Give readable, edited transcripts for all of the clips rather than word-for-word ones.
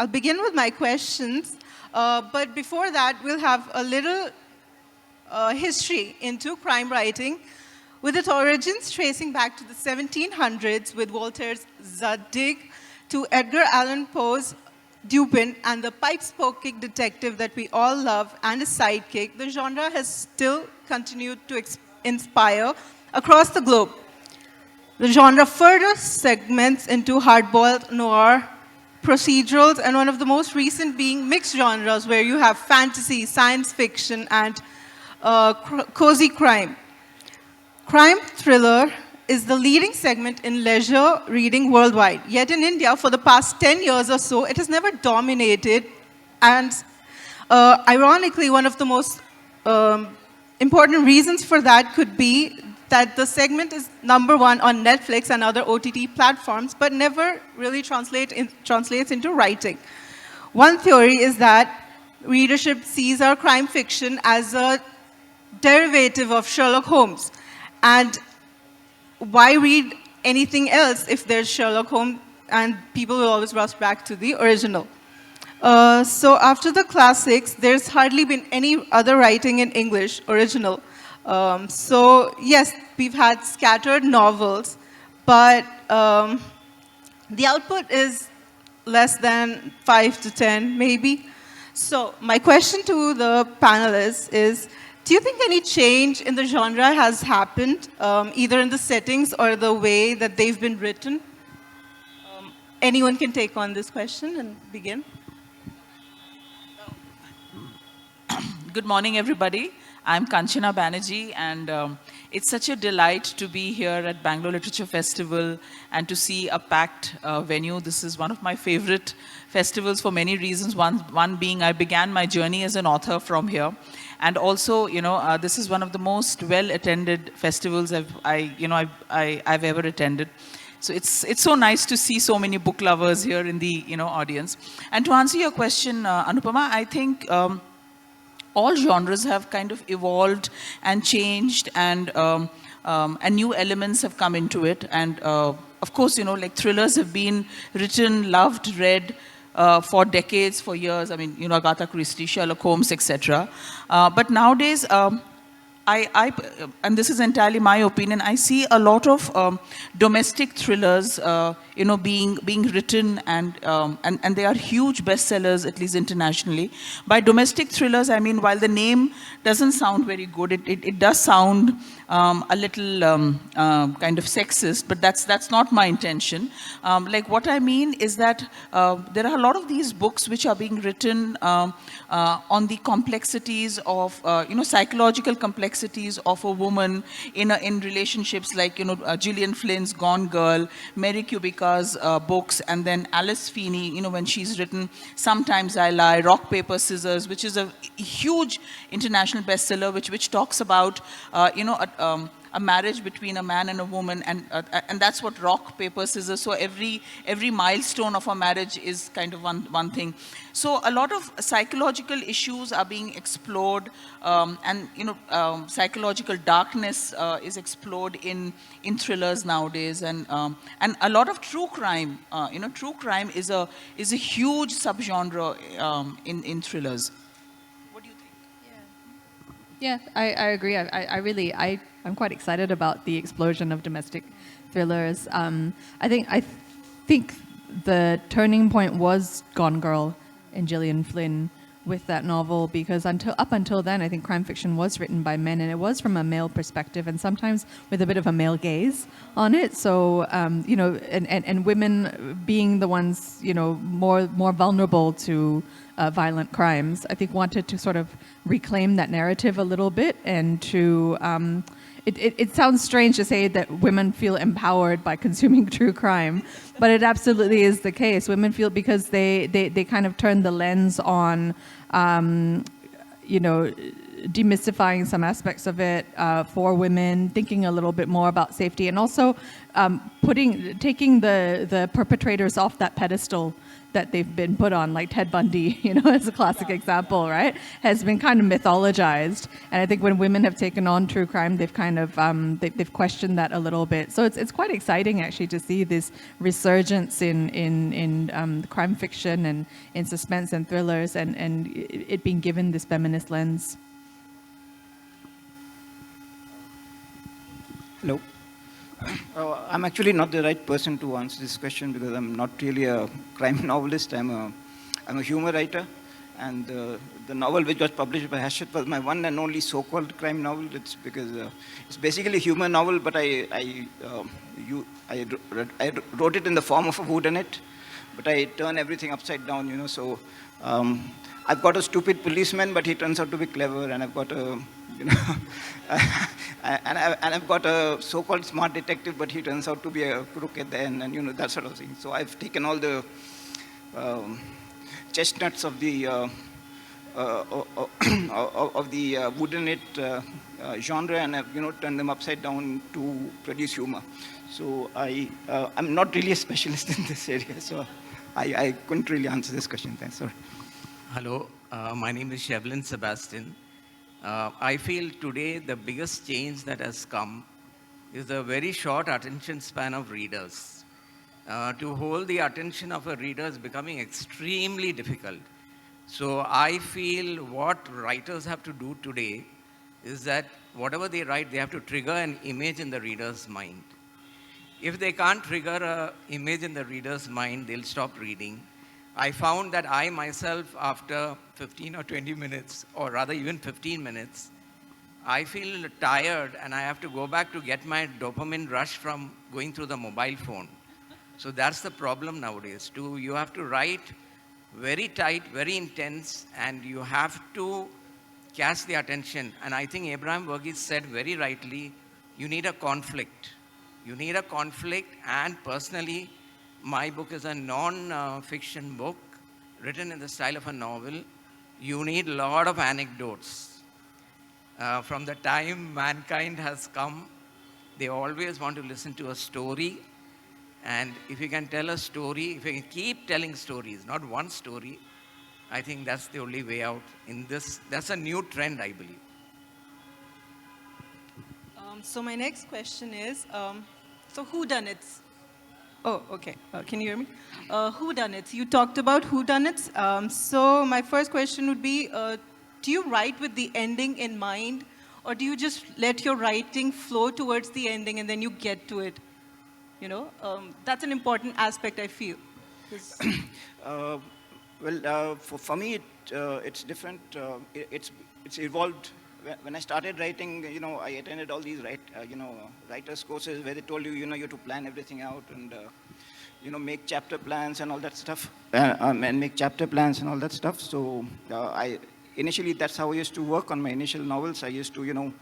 I'll begin with my questions. But before that, we'll have a little history into crime writing, with its origins tracing back to the 1700s with Voltaire's Zadig to Edgar Allan Poe's Dupin and the pipe-smoking detective that we all love and his sidekick. The genre has still continued to inspire across the globe. The genre further segments into hard-boiled noir, procedurals, and one of the most recent being mixed genres, where you have fantasy, science fiction, and cozy crime. Crime thriller is the leading segment in leisure reading worldwide. Yet in India, for the past 10 years or so, it has never dominated. And ironically, one of the most important reasons for that could be that the segment is #1 on Netflix and other OTT platforms, but never really translates into writing. One theory is that readership sees our crime fiction as a derivative of Sherlock Holmes. And why read anything else if there's Sherlock Holmes, and people will always rush back to the original. So after the classics, there's hardly been any other writing in English, original. So yes, we've had scattered novels, but the output is less than 5 to 10, maybe. So my question to the panelists is, do you think any change in the genre has happened, either in the settings or the way that they've been written? Anyone can take on this question and begin. Good morning, everybody. I'm Kanchana Banerjee, and it's such a delight to be here at Bangalore Literature Festival and to see a packed venue. This is one of my favorite festivals for many reasons. One being I began my journey as an author from here. And also, this is one of the most well-attended festivals I've ever attended. So it's so nice to see so many book lovers here in the audience. And to answer your question, Anupama, I think all genres have kind of evolved and changed, and new elements have come into it. And of course, like thrillers have been written, loved, read for decades, for years. I mean, Agatha Christie, Sherlock Holmes, etc. But nowadays, and this is entirely my opinion, I see a lot of domestic thrillers, being written, and they are huge bestsellers, at least internationally. By domestic thrillers, I mean, while the name doesn't sound very good, it does sound a little kind of sexist, but that's not my intention. Like what I mean is that there are a lot of these books which are being written on the complexities of, psychological complexities of a woman in relationships, like, Gillian Flynn's Gone Girl, Mary Kubica's books, and then Alice Feeney, when she's written Sometimes I Lie, Rock, Paper, Scissors, which is a huge international bestseller, which talks about, a marriage between a man and a woman, and that's what rock, paper, scissors. So every milestone of a marriage is kind of one thing. So a lot of psychological issues are being explored, and psychological darkness is explored in thrillers nowadays, and a lot of true crime. True crime is a huge subgenre in thrillers. What do you think? Yeah, I agree. I'm quite excited about the explosion of domestic thrillers. I think the turning point was Gone Girl and Gillian Flynn with that novel, because up until then, I think crime fiction was written by men, and it was from a male perspective, and sometimes with a bit of a male gaze on it. So and women being the ones more vulnerable to violent crimes, I think wanted to sort of reclaim that narrative a little bit, and to it sounds strange to say that women feel empowered by consuming true crime, but it absolutely is the case. Women feel, because they kind of turn the lens on, demystifying some aspects of it for women, thinking a little bit more about safety, and also taking the perpetrators off that pedestal that they've been put on, like Ted Bundy, as a classic example, right? Has been kind of mythologized, and I think when women have taken on true crime, they've kind of they've questioned that a little bit. So it's quite exciting actually to see this resurgence in crime fiction and in suspense and thrillers, and it being given this feminist lens. Hello. I'm actually not the right person to answer this question because I'm not really a crime novelist. I'm a humor writer, and the novel which was published by Hachette was my one and only so-called crime novel. It's because it's basically a humor novel, but I wrote it in the form of a whodunit, but I turn everything upside down, So I've got a stupid policeman, but he turns out to be clever, and I've got a and I've got a so-called smart detective, but he turns out to be a crook at the end, and that sort of thing. So I've taken all the chestnuts of the whodunit genre, and I've turned them upside down to produce humor. So I'm not really a specialist in this area, so I couldn't really answer this question. Thanks. Sorry. Hello, my name is Shevlin Sebastian. I feel today the biggest change that has come is the very short attention span of readers. To hold the attention of a reader is becoming extremely difficult. So I feel what writers have to do today is that whatever they write, they have to trigger an image in the reader's mind. If they can't trigger an image in the reader's mind, they'll stop reading. I found that I myself, after 15 or 20 minutes, or rather even 15 minutes, I feel tired and I have to go back to get my dopamine rush from going through the mobile phone. So that's the problem nowadays. You have to write very tight, very intense, and you have to catch the attention. And I think Abraham Verghese said very rightly, you need a conflict. You need a conflict, and personally, my book is a non-fiction book written in the style of a novel. You need a lot of anecdotes. From the time mankind has come, they always want to listen to a story. And if you can tell a story, if you can keep telling stories, not one story, I think that's the only way out in this. That's a new trend, I believe. So my next question is, so whodunits? Oh, okay. Can you hear me? Whodunits. You talked about whodunits. So my first question would be, do you write with the ending in mind, or do you just let your writing flow towards the ending and then you get to it? That's an important aspect, I feel. For me, it's different. It's evolved. When I started writing, I attended all these writers courses where they told you, you have to plan everything out and, make chapter plans and all that stuff, and make chapter plans and all that stuff. So initially, that's how I used to work on my initial novels. I used to,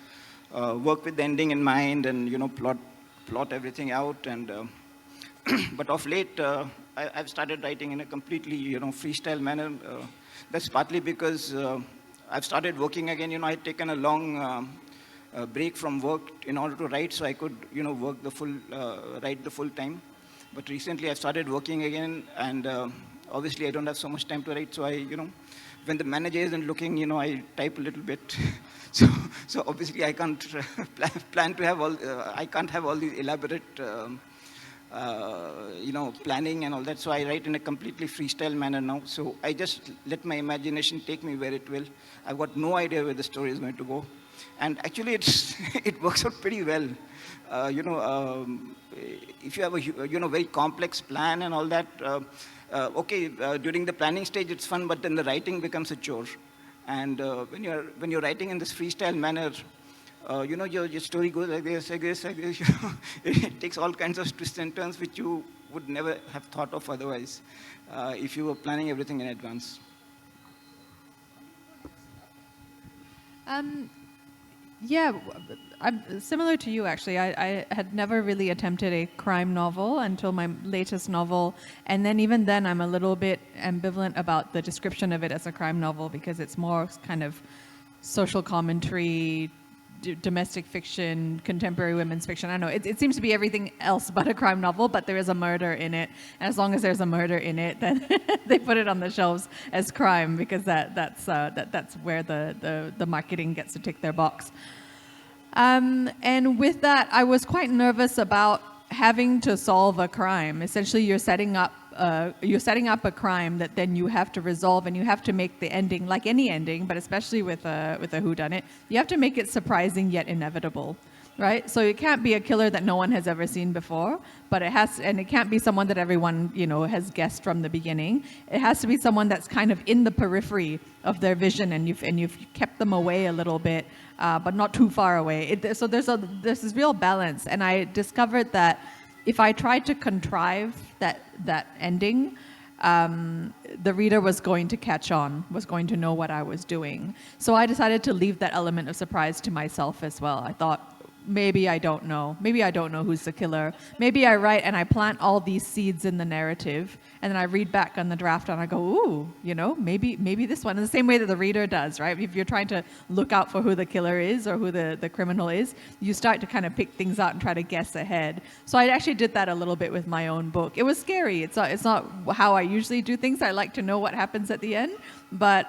work with the ending in mind and, plot everything out. And but of late, I've started writing in a completely, freestyle manner. That's partly because I've started working again. I'd taken a long break from work in order to write, so I could, work write the full time. But recently, I've started working again, and obviously, I don't have so much time to write. So when the manager isn't looking, I type a little bit. So obviously, I can't plan to have all. I can't have all these elaborate. Planning and all that. So I write in a completely freestyle manner now. So I just let my imagination take me where it will. I've got no idea where the story is going to go. And actually, it works out pretty well. If you have a very complex plan and all that, during the planning stage it's fun, but then the writing becomes a chore. And when you're writing in this freestyle manner, your story goes like this, like this, like this. It takes all kinds of twists and turns which you would never have thought of otherwise if you were planning everything in advance. Yeah, I'm similar to you, actually. I had never really attempted a crime novel until my latest novel. And then even then, I'm a little bit ambivalent about the description of it as a crime novel because it's more kind of social commentary, domestic fiction, contemporary women's fiction. I don't know. It seems to be everything else but a crime novel, but there is a murder in it. And as long as there's a murder in it, then they put it on the shelves as crime because that's where the marketing gets to tick their box. And with that, I was quite nervous about having to solve a crime. Essentially, you're setting up a crime that then you have to resolve, and you have to make the ending, like any ending, but especially with a whodunit, you have to make it surprising yet inevitable, right? So it can't be a killer that no one has ever seen before, but it can't be someone that everyone has guessed from the beginning. It has to be someone that's kind of in the periphery of their vision, and you've kept them away a little bit, but not too far away. So there's this real balance, and I discovered that if I tried to contrive that ending, the reader was going to catch on, was going to know what I was doing. So I decided to leave that element of surprise to myself as well. I thought, maybe I don't know. Maybe I don't know who's the killer. Maybe I write and I plant all these seeds in the narrative, and then I read back on the draft and I go, ooh, maybe this one. In the same way that the reader does, right? If you're trying to look out for who the killer is or who the criminal is, you start to kind of pick things out and try to guess ahead. So I actually did that a little bit with my own book. It was scary. It's not how I usually do things. I like to know what happens at the end, but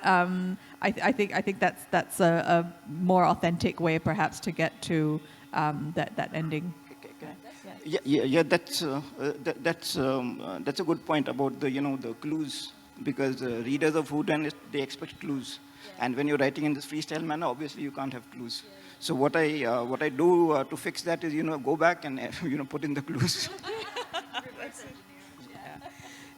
I think that's a more authentic way, perhaps, to get to that ending. Yeah, that's a good point about the clues, because readers of whodunit, they expect clues, and when you're writing in this freestyle manner, obviously you can't have clues. So what I do to fix that is go back and put in the clues.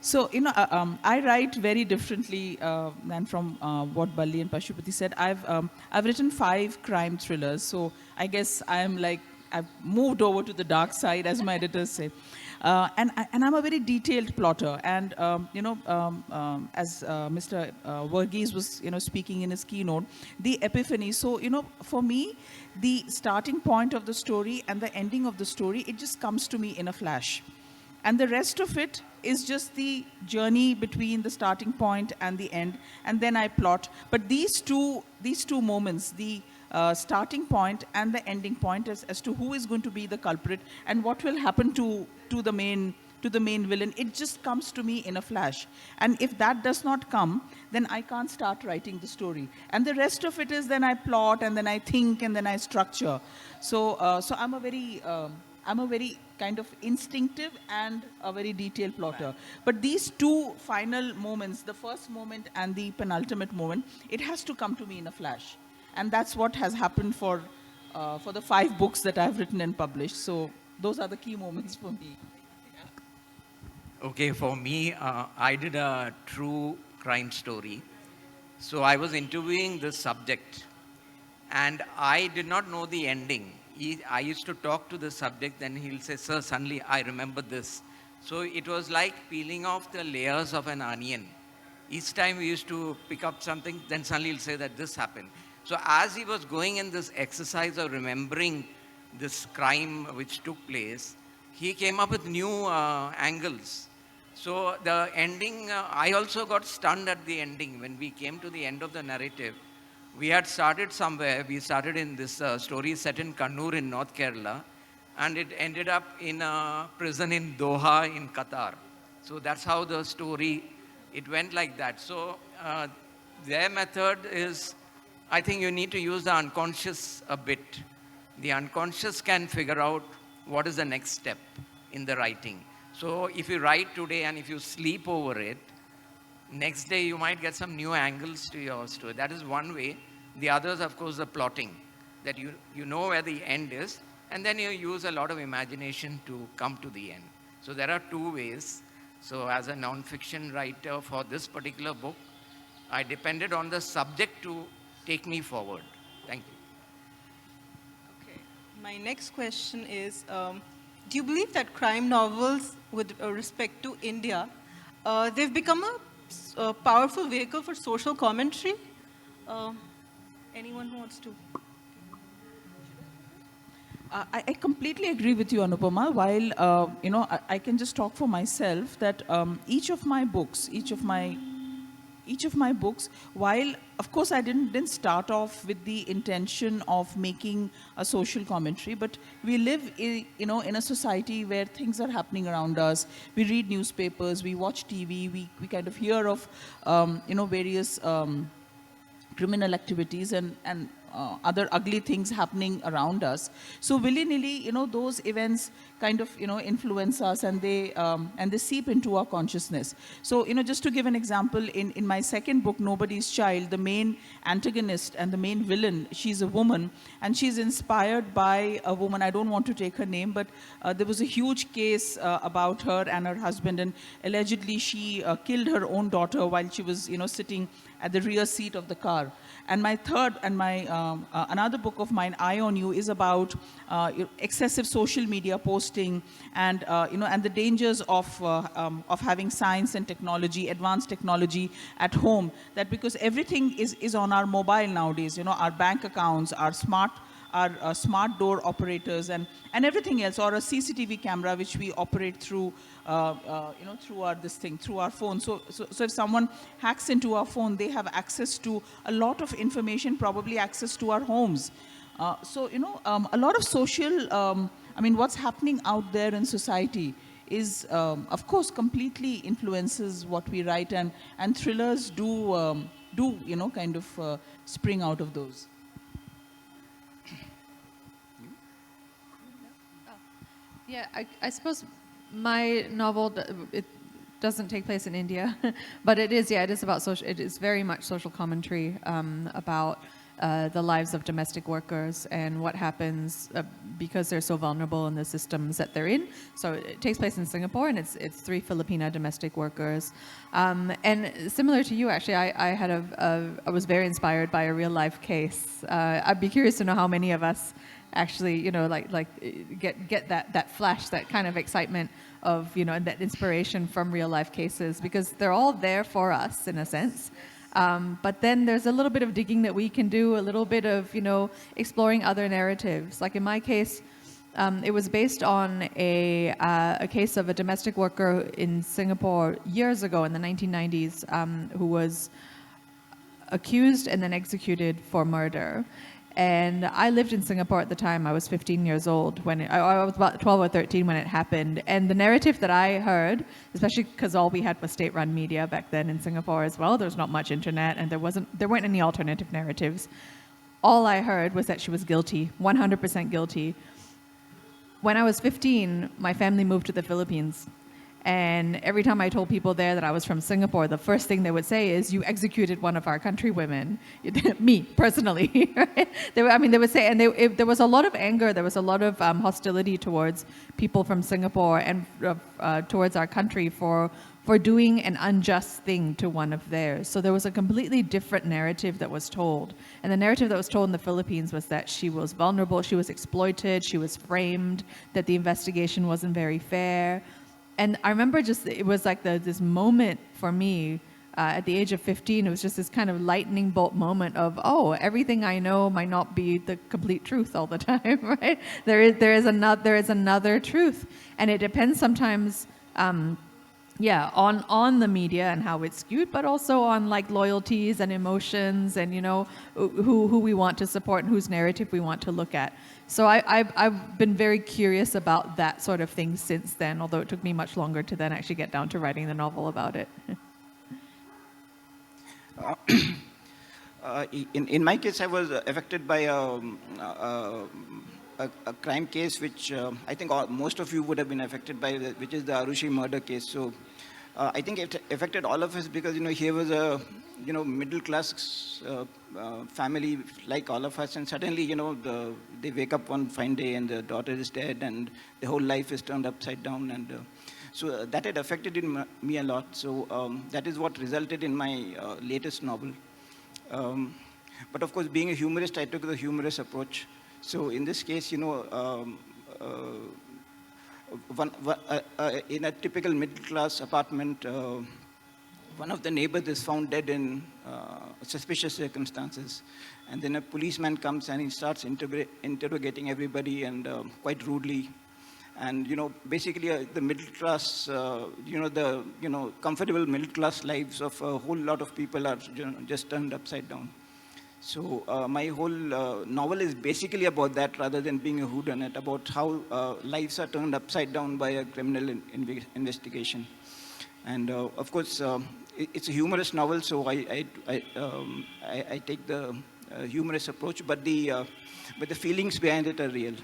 So, I write very differently than from what Balli and Pashupati said. I've written 5 crime thrillers, so I guess I've moved over to the dark side, as my editors say. And I'm a very detailed plotter. And, as Mr. Verghese was, speaking in his keynote, the epiphany. So, for me, the starting point of the story and the ending of the story, it just comes to me in a flash. And the rest of it is just the journey between the starting point and the end, and then I plot. But these two moments, the starting point and the ending point, as to who is going to be the culprit and what will happen to the main villain, it just comes to me in a flash. And if that does not come, then I can't start writing the story. And the rest of it is then I plot, and then I think, and then I structure. So I'm a very kind of instinctive and a very detailed plotter. But these 2 final moments, the first moment and the penultimate moment, it has to come to me in a flash. And that's what has happened for the 5 books that I've written and published. So those are the key moments for me. Okay, for me, I did a true crime story. So I was interviewing this subject, and I did not know the ending. I used to talk to the subject, then he'll say, sir, suddenly I remember this. So it was like peeling off the layers of an onion. Each time we used to pick up something, then suddenly he'll say that this happened. So as he was going in this exercise of remembering this crime which took place, he came up with new angles. So the ending, I also got stunned at the ending. When we came to the end of the narrative, we had started somewhere. We started in this story set in Kannur in North Kerala, and it ended up in a prison in Doha in Qatar. So that's how the story, it went like that. So their method is, I think you need to use the unconscious a bit. The unconscious can figure out what is the next step in the writing. So if you write today and if you sleep over it, next day you might get some new angles to your story. That is one way. The others, of course, the plotting, that you know where the end is, and then you use a lot of imagination to come to the end. So there are 2 ways. So as a non-fiction writer for this particular book, I depended on the subject to take me forward. Thank you. Okay. My next question is, do you believe that crime novels, with respect to India, they've become a powerful vehicle for social commentary? Anyone who wants to? I completely agree with you, Anupama. While I can just talk for myself that each of my books, each of my each of my books, while of course I didn't start off with the intention of making a social commentary, but we live in a society where things are happening around us. We read newspapers, we watch TV, we kind of hear of various criminal activities and other ugly things happening around us. So willy-nilly, those events kind of, influence us, and they seep into our consciousness. So, just to give an example, in my second book, Nobody's Child, the main antagonist and the main villain, she's a woman, and she's inspired by a woman. I don't want to take her name, but there was a huge case about her and her husband, and allegedly she killed her own daughter while she was, sitting at the rear seat of the car. And my third and my another book of mine, Eye on You, is about excessive social media posting and and the dangers of having science and technology, advanced technology at home. That because everything is on our mobile nowadays. Our bank accounts, our smart door operators, and everything else, or a CCTV camera which we operate through through our phone. So if someone hacks into our phone, they have access to a lot of information, probably access to our homes. A lot of social, what's happening out there in society is, of course, completely influences what we write, and thrillers do kind of spring out of those. Yeah, I suppose my novel, it doesn't take place in India, but it is about social. It is very much social commentary about the lives of domestic workers and what happens because they're so vulnerable in the systems that they're in. So it takes place in Singapore, and it's 3 Filipina domestic workers. And similar to you, actually, I was very inspired by a real life case. I'd be curious to know how many of us actually, get that flash, that kind of excitement of, and that inspiration from real life cases, because they're all there for us in a sense. But then there's a little bit of digging that we can do, a little bit of, exploring other narratives. Like in my case, it was based on a case of a domestic worker in Singapore years ago in the 1990s who was accused and then executed for murder. And I lived in Singapore at the time. I was 15 years old when I was about 12 or 13 when it happened. And the narrative that I heard, especially because all we had was state-run media back then in Singapore as well, there's not much internet, and there weren't any alternative narratives. All I heard was that she was guilty, 100% guilty. When I was 15, my family moved to the Philippines. And every time I told people there that I was from Singapore, the first thing they would say is, "You executed one of our countrywomen." Me, personally. Right? They would say, and there was a lot of anger, there was a lot of hostility towards people from Singapore and towards our country for doing an unjust thing to one of theirs. So there was a completely different narrative that was told. And the narrative that was told in the Philippines was that she was vulnerable, she was exploited, she was framed, that the investigation wasn't very fair. And I remember it was like this moment for me at the age of 15. It was just this kind of lightning bolt moment of, oh, everything I know might not be the complete truth all the time, right? There is another truth, and it depends sometimes, on the media and how it's skewed, but also on like loyalties and emotions and who we want to support and whose narrative we want to look at. So I've been very curious about that sort of thing since then, although it took me much longer to then actually get down to writing the novel about it. In my case, I was affected by a crime case which I think most of you would have been affected by, which is the Arushi murder case. So I think it affected all of us because, here was a, middle class family like all of us, and suddenly, they wake up one fine day and the daughter is dead and the whole life is turned upside down. And so that had affected me a lot. So that is what resulted in my latest novel. But of course, being a humorist, I took the humorous approach. So in this case, in a typical middle-class apartment, one of the neighbors is found dead in suspicious circumstances. And then a policeman comes and he starts interrogating everybody and quite rudely. And, basically the middle class, the comfortable middle class lives of a whole lot of people are just turned upside down. So my whole novel is basically about that, rather than being a whodunit, about how lives are turned upside down by a criminal investigation. And of course, it's a humorous novel, so I take the humorous approach, but the feelings behind it are real.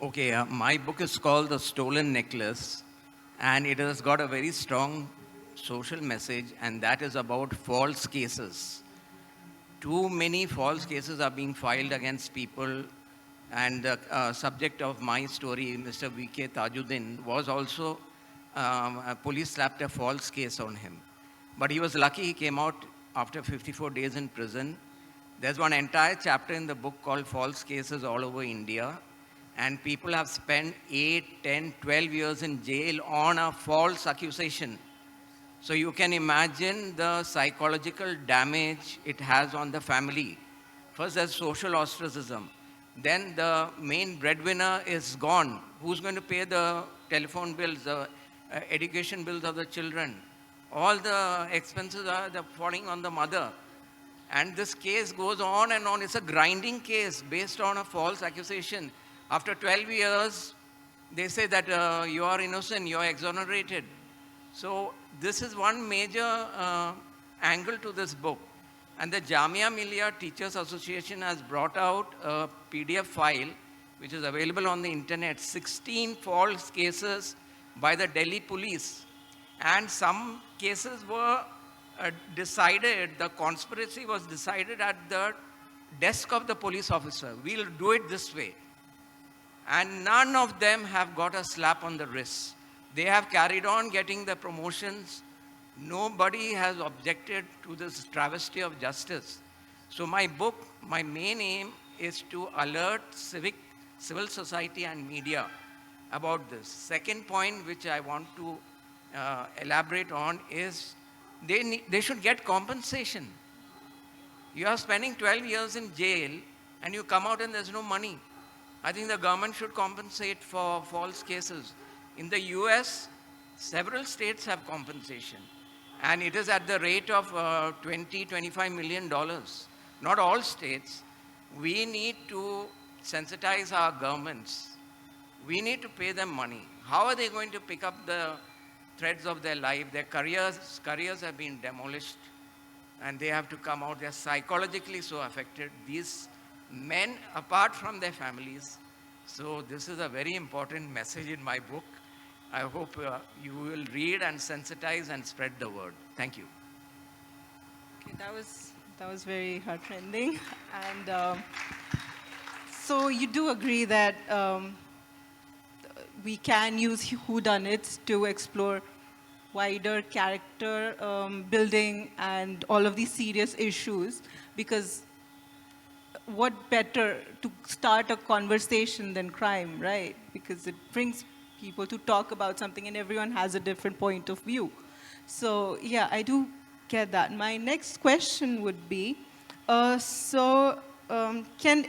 Okay, my book is called The Stolen Necklace, and it has got a very strong social message, and that is about false cases. Too many false cases are being filed against people, and the subject of my story, Mr. V.K. Tajuddin, was also, police slapped a false case on him. But he was lucky he came out after 54 days in prison. There's one entire chapter in the book called False Cases All Over India, and people have spent 8, 10, 12 years in jail on a false accusation. So you can imagine the psychological damage it has on the family. First, there's social ostracism. Then the main breadwinner is gone. Who's going to pay the telephone bills, the education bills of the children? All the expenses are falling on the mother. And this case goes on and on. It's a grinding case based on a false accusation. After 12 years, they say that you are innocent, you are exonerated. So this is one major angle to this book. And the Jamia Millia Teachers Association has brought out a PDF file, which is available on the internet, 16 false cases by the Delhi police. And some cases were decided, the conspiracy was decided at the desk of the police officer. We'll do it this way. And none of them have got a slap on the wrist. They have carried on getting the promotions. Nobody has objected to this travesty of justice. So my book, my main aim is to alert civil society and media about this. Second point which I want to elaborate on is they should get compensation. You are spending 12 years in jail and you come out and there's no money. I think the government should compensate for false cases. In the US, several states have compensation. And it is at the rate of $20-25 million. Not all states. We need to sensitize our governments. We need to pay them money. How are they going to pick up the threads of their life? Their careers have been demolished. And they have to come out. They're psychologically so affected. These men, apart from their families. So this is a very important message in my book. I hope you will read and sensitize and spread the word. Thank you. Okay, that was very heartrending. And so you do agree that we can use whodunits to explore wider character building and all of these serious issues, because what better to start a conversation than crime, right? Because it brings people to talk about something and everyone has a different point of view. So yeah, I do get that. My next question would be, can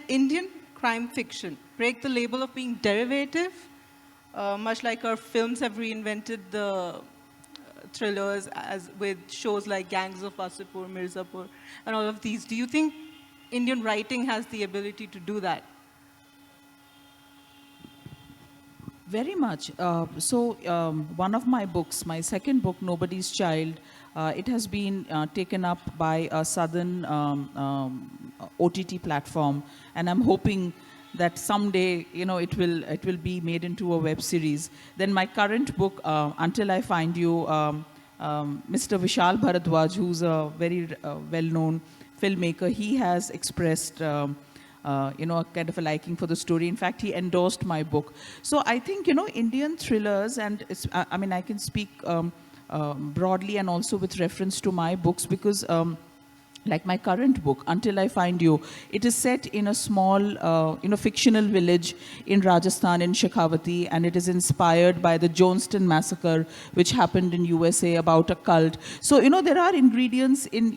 Indian crime fiction break the label of being derivative? Much like our films have reinvented the thrillers as with shows like Gangs of Wasseypur, Mirzapur, and all of these. Do you think Indian writing has the ability to do that? Very much. One of my books, my second book, Nobody's Child, it has been taken up by a southern OTT platform, and I'm hoping that someday, it will be made into a web series. Then my current book, Until I Find You, Mr. Vishal Bharadwaj, who's a very well-known filmmaker, he has expressed a kind of a liking for the story. In fact, he endorsed my book. So I think, Indian thrillers, and I can speak broadly and also with reference to my books, because like my current book, Until I Find You, it is set in a small, fictional village in Rajasthan, in Shekhawati, and it is inspired by the Jonestown massacre, which happened in USA about a cult. So, there are ingredients in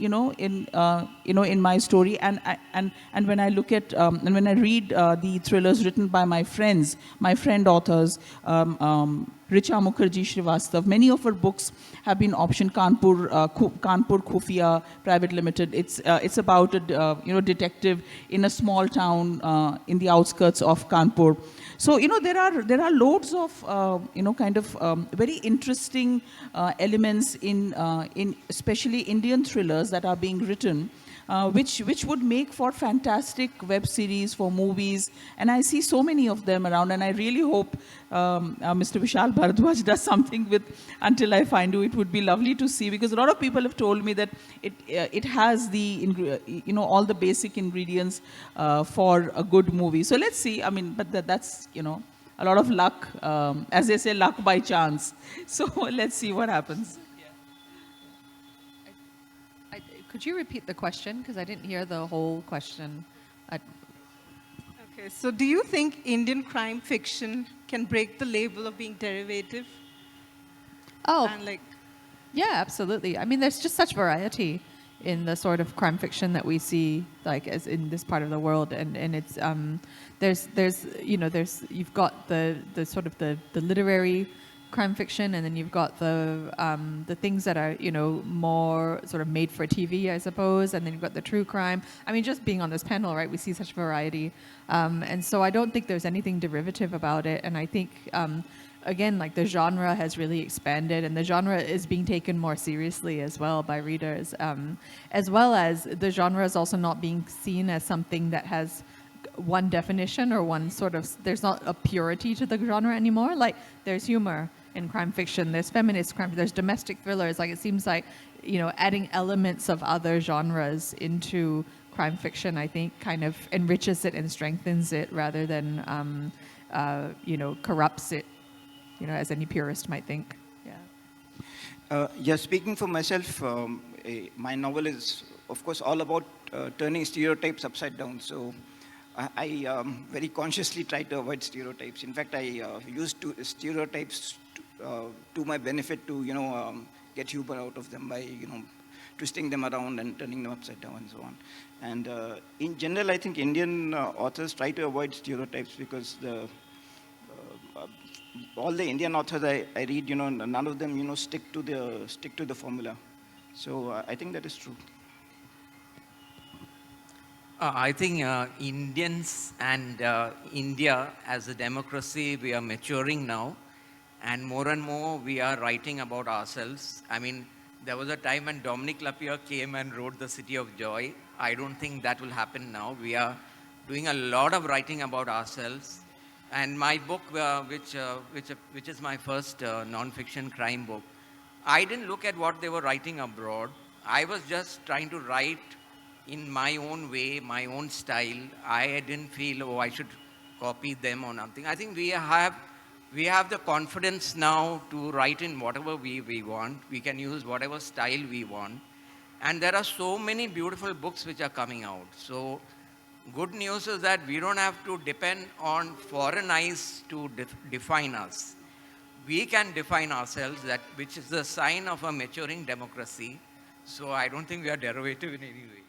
my story, and when I look at, and when I read the thrillers written by my friends, my friend authors, Richa Mukherjee Srivastav. Many of her books have been optioned. Kanpur Khufia Private Limited. It's about a detective in a small town in the outskirts of Kanpur. So there are loads of very interesting elements in especially Indian thrillers that are being written, which would make for fantastic web series, for movies, and I see so many of them around, and I really hope Mr. Vishal Bharadwaj does something with Until I Find You. It would be lovely to see, because a lot of people have told me that it has all the basic ingredients for a good movie. So let's see. I mean, but that's a lot of luck, as they say, luck by chance. So let's see what happens. Could you repeat the question? Because I didn't hear the whole question. Okay, so do you think Indian crime fiction can break the label of being derivative? Oh, And yeah, absolutely. I mean, there's just such variety in the sort of crime fiction that we see, like as in this part of the world, and it's there's you've got the sort of the literary crime fiction, and then you've got the things that are more sort of made for TV, I suppose, and then you've got the true crime. I mean, just being on this panel, right, we see such variety, and so I don't think there's anything derivative about it, and I think again, like, the genre has really expanded, and the genre is being taken more seriously as well by readers, as well as the genre is also not being seen as something that has one definition or one sort of, there's not a purity to the genre anymore. Like, there's humor in crime fiction, there's feminist crime, there's domestic thrillers. Like, it seems like, adding elements of other genres into crime fiction, I think, kind of enriches it and strengthens it rather than, corrupts it, as any purist might think. Yeah, speaking for myself, my novel is, of course, all about turning stereotypes upside down. So I very consciously try to avoid stereotypes. In fact, I use stereotypes to my benefit to, get humor out of them by, twisting them around and turning them upside down and so on. And in general, I think Indian authors try to avoid stereotypes because all the Indian authors I read, none of them, stick to the formula. So I think that is true. I think Indians and India as a democracy, we are maturing now, and more we are writing about ourselves. I mean, there was a time when Dominic Lapierre came and wrote The City of Joy. I don't think that will happen now. We are doing a lot of writing about ourselves. And my book, which is my first non-fiction crime book, I didn't look at what they were writing abroad. I was just trying to write in my own way, my own style. I didn't feel, I should copy them or nothing. I think we have the confidence now to write in whatever we want. We can use whatever style we want. And there are so many beautiful books which are coming out. So good news is that we don't have to depend on foreign eyes to define us. We can define ourselves, which is the sign of a maturing democracy. So I don't think we are derivative in any way.